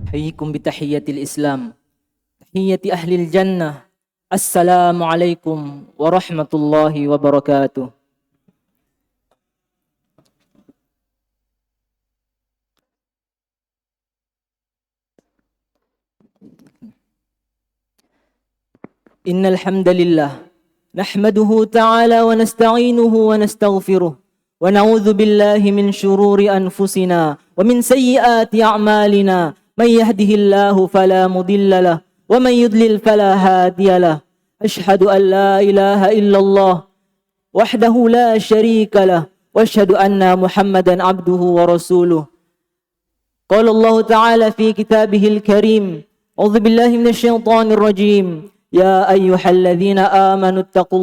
أحييكم بتحية الإسلام تحية أهل الجنة السلام عليكم ورحمة الله وبركاته. إن الحمد لله نحمده تعالى ونستعينه ونستغفره ونعوذ بالله من شرور أنفسنا ومن سيئات أعمالنا. من يهده الله فلا مضل له ومن يضلل فلا هادي له. أشهد أن لا إله إلا الله وحده لا شريك له وأشهد أن محمدا عبده ورسوله. قال الله تعالى في كتابه الكريم: أعوذ بالله من الشيطان الرجيم. يا أيها الذين آمنوا اتقوا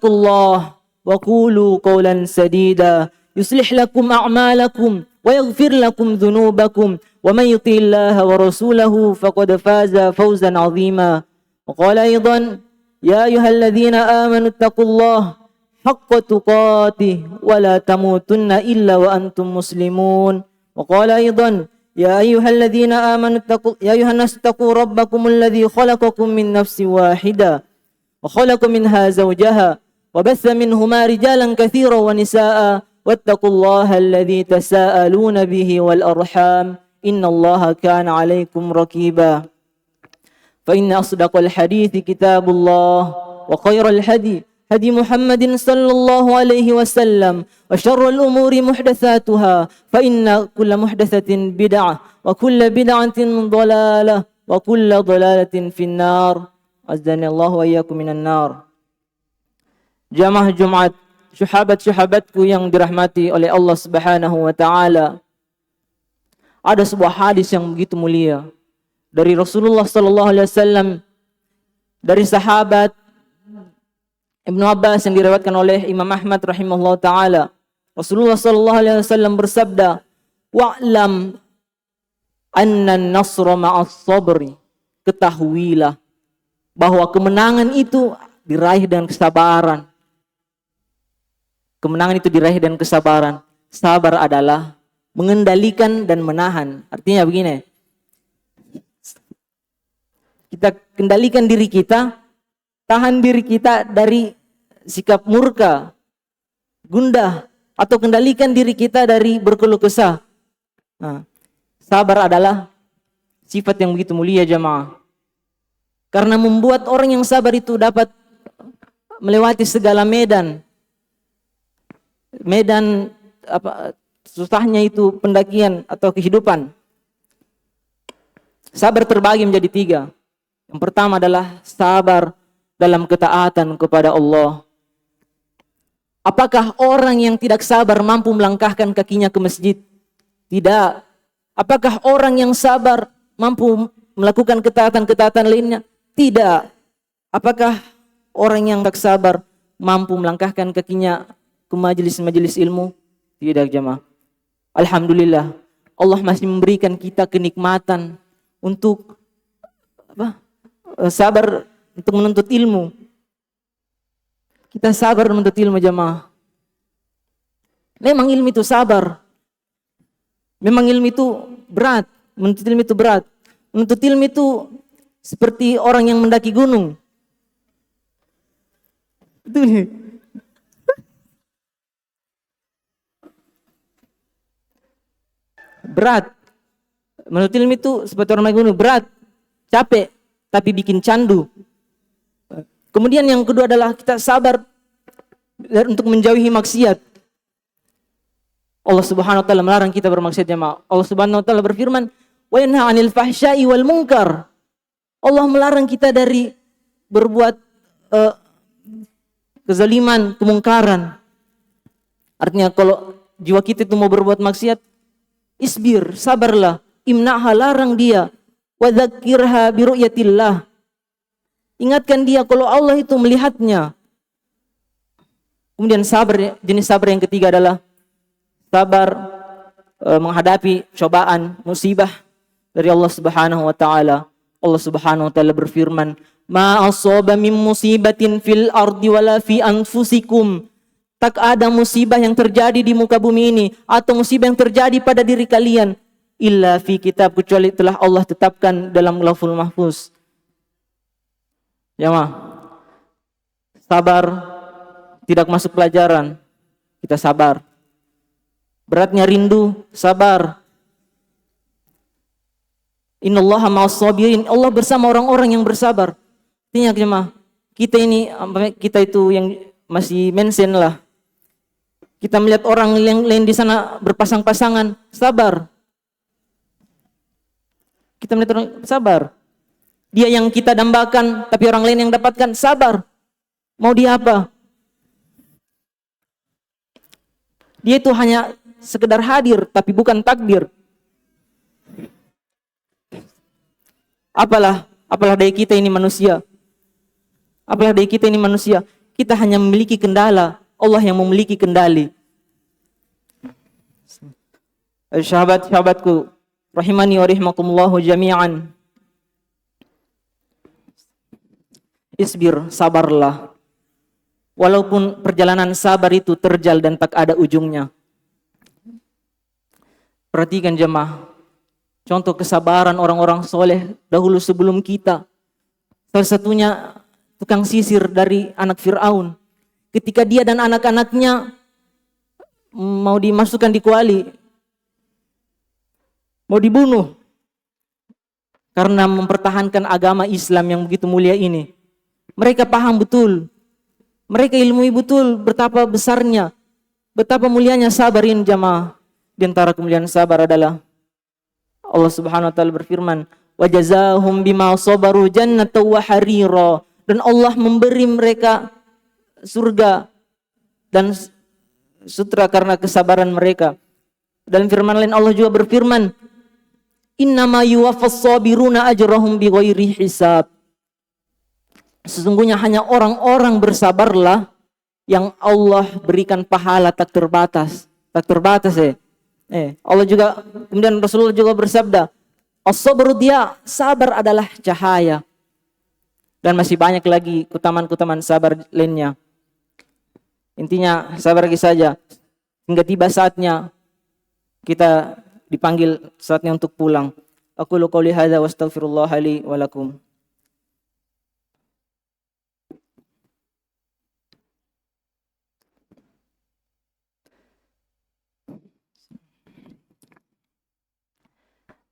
الله وقولوا قولا سديدا يصلح لكم أعمالكم ويغفر لكم ذنوبكم ومن يطع الله ورسوله فقد فاز فوزا عظيما. وقال أيضا: يا أيها الذين آمنوا اتقوا الله حق تقاته ولا تموتن إلا وأنتم مسلمون. وقال أيضا: يا أيها الذين آمنوا يا أيها الناس اتقوا ربكم الذي خلقكم من نفس واحدة وخلق منها زوجها وبث منهما رجالا كثيرا ونساء واتقوا الله الذي تساءلون به والأرحام إن الله كان عليكم رقيبا. فإن أصدق الحديث كتاب الله وخير الهدي هدي محمد صلى الله عليه وسلم وشر الأمور محدثاتها فإن كل محدثة بدعة وكل بدعة ضلالة وكل ضلالة في النار. أعزني الله وإياكم من النار. Jamaah Jumat, syuhabat-syuhabatku yang dirahmati oleh Allah Subhanahu wa taala. Ada sebuah hadis yang begitu mulia dari Rasulullah sallallahu alaihi wasallam, dari sahabat Ibnu Abbas yang diriwayatkan oleh Imam Ahmad rahimahullah taala. Rasulullah sallallahu alaihi wasallam bersabda, "Wa'lam anna an-nasra ma'as sabri." Ketahuilah bahwa kemenangan itu diraih dengan kesabaran. Kemenangan itu diraih dengan kesabaran. Sabar adalah mengendalikan dan menahan. Artinya begini, kita kendalikan diri kita, tahan diri kita dari sikap murka, gundah, atau kendalikan diri kita dari berkeluh kesah. Nah, sabar adalah sifat yang begitu mulia jamaah. Karena membuat orang yang sabar itu dapat melewati segala medan susahnya itu pendakian atau kehidupan. Sabar terbagi menjadi 3. Yang pertama adalah sabar dalam ketaatan kepada Allah. Apakah orang yang tidak sabar mampu melangkahkan kakinya ke masjid? Tidak. Apakah orang yang sabar mampu melakukan ketaatan-ketaatan lainnya? Tidak. Apakah orang yang tak sabar mampu melangkahkan kakinya ke majelis-majelis ilmu? Tidak jemaah. Alhamdulillah, Allah masih memberikan kita kenikmatan untuk sabar untuk menuntut ilmu. Kita sabar menuntut ilmu jemaah. Memang ilmu itu sabar. Memang ilmu itu berat. Menuntut ilmu itu berat. Menuntut ilmu itu seperti orang yang mendaki gunung. Itu nih. Berat. Menuntut ilmu itu seperti orang mendaki gunung. Berat. Capek. Tapi bikin candu. Kemudian yang kedua adalah kita sabar untuk menjauhi maksiat. Allah Subhanahu wa taala melarang kita bermaksiat jemaah. Allah Subhanahu wa taala berfirman, "Wa yanha 'anil fahsya'i wal munkar." Allah melarang kita dari berbuat kezaliman, kemungkaran. Artinya kalau jiwa kita itu mau berbuat maksiat, isbir, sabarlah, imna'ha, larang dia, wa dzakirha bi ru'yatillah. Ingatkan dia kalau Allah itu melihatnya. Kemudian sabar, jenis sabar yang ketiga adalah sabar menghadapi cobaan, musibah dari Allah Subhanahu wa taala. Allah Subhanahu wa taala berfirman, "Ma asaba min musibatin fil ardi wala fi anfusikum." Tak ada musibah yang terjadi di muka bumi ini atau musibah yang terjadi pada diri kalian illa fi kitab, kecuali telah Allah tetapkan dalam Lauhul Mahfuz. Jamaah, sabar tidak masuk pelajaran, kita sabar. Beratnya rindu, sabar. Innallaha ma'as sabirin, Allah bersama orang-orang yang bersabar. Artinya jemaah, kita itu yang masih mensen lah. Kita melihat orang yang lain di sana berpasang-pasangan, sabar. Kita melihat orang sabar. Dia yang kita dambakan, tapi orang lain yang dapatkan, sabar. Mau dia apa? Dia itu hanya sekedar hadir, tapi bukan takdir. Apalah dari kita ini manusia. Apalah dari kita ini manusia. Kita hanya memiliki kendala, Allah yang memiliki kendali. Sahabat-sahabatku, rahimani wa rahimakumullahu jami'an. Isbir, sabarlah. Walaupun perjalanan sabar itu terjal dan tak ada ujungnya. Perhatikan jemaah, contoh kesabaran orang-orang soleh dahulu sebelum kita. Salah satunya tukang sisir dari anak Fir'aun. Ketika dia dan anak-anaknya mau dimasukkan di kuali, mau dibunuh karena mempertahankan agama Islam yang begitu mulia ini. Mereka paham betul, mereka ilmui betul betapa besarnya, betapa mulianya sabarin jamaah. Di antara kemuliaan sabar adalah Allah Subhanahu wa taala berfirman, "Wa jazaahum bima sabaru jannatan wa harira." Dan Allah memberi mereka surga dan sutra karena kesabaran mereka. Dalam firman lain Allah juga berfirman, "Innama yuwaffas sabiruna ajrahum bighairi hisab." Sesungguhnya hanya orang-orang bersabarlah yang Allah berikan pahala tak terbatas. Tak terbatas Allah juga, kemudian Rasulullah juga bersabda, as-sabru dia, sabar adalah cahaya. Dan masih banyak lagi keutamaan-keutamaan sabar lainnya. Intinya sabar lagi saja hingga tiba saatnya kita dipanggil, saatnya untuk pulang. Aqulu qouli hadza wa astaghfirullah li wa lakum.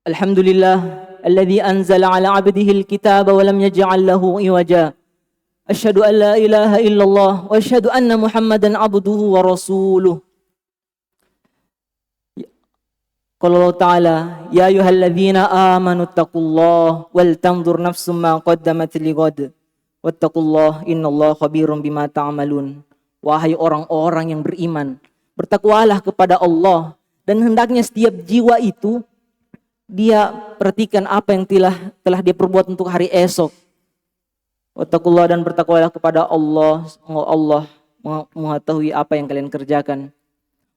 Alhamdulillah alladzi anzala ala 'abdihi al-kitaba wa lam yaj'al lahu iwaja. Asyhadu an la ilaha illallah wa asyhadu anna Muhammadan 'abduhu wa rasuluh. Qala Allah Ta'ala, ya ayyuhalladzina amanu taqullaha wal tanzur nafsum ma qaddamat lighad wattaqullaha innallaha khabirum bima ta'malun. Wahai orang-orang yang beriman, bertakwalah kepada Allah, dan hendaknya setiap jiwa itu dia perhatikan apa yang telah dia perbuat untuk hari esok. Wattaqullah, dan bertakwalah kepada Allah. Semoga Allah mengetahui apa yang kalian kerjakan.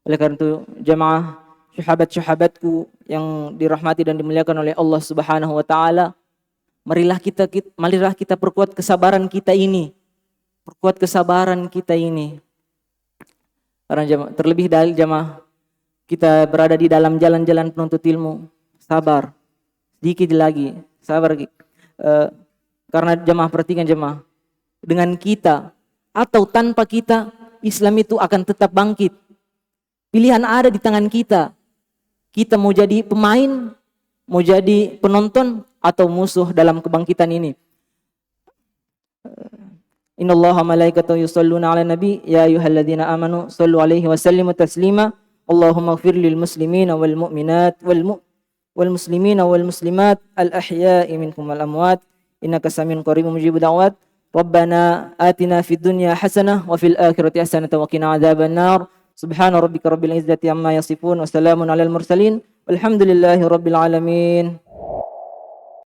Oleh karena itu, jemaah, sahabat-sahabatku yang dirahmati dan dimuliakan oleh Allah Subhanahu wa taala, marilah kita perkuat kesabaran kita ini. Perkuat kesabaran kita ini. Karena jemaah, terlebih dari jemaah, kita berada di dalam jalan-jalan penuntut ilmu. Sabar, sedikit lagi, sabar lagi. Karena jemaah, perhatikan jemaah, dengan kita atau tanpa kita, Islam itu akan tetap bangkit. Pilihan ada di tangan kita. Kita mau jadi pemain, mau jadi penonton, atau musuh dalam kebangkitan ini. Innallaha malaikatahu yusholluna 'alan nabi ya ayyuhalladzina amanu shallu 'alaihi wa sallimu taslima. Allahumma ighfir lil muslimina wal mu'minat wal muslimina wal muslimat al ahya'i minkum wal amwat innaka samiun qaribun mujibud da'wat. Rabbana atina fid dunya hasanah wa fil akhirati hasanah wa qina adzaban nar. Subhana rabbika rabbil izzati amma yasifun wa salamun alal mursalin walhamdulillahi rabbil alamin.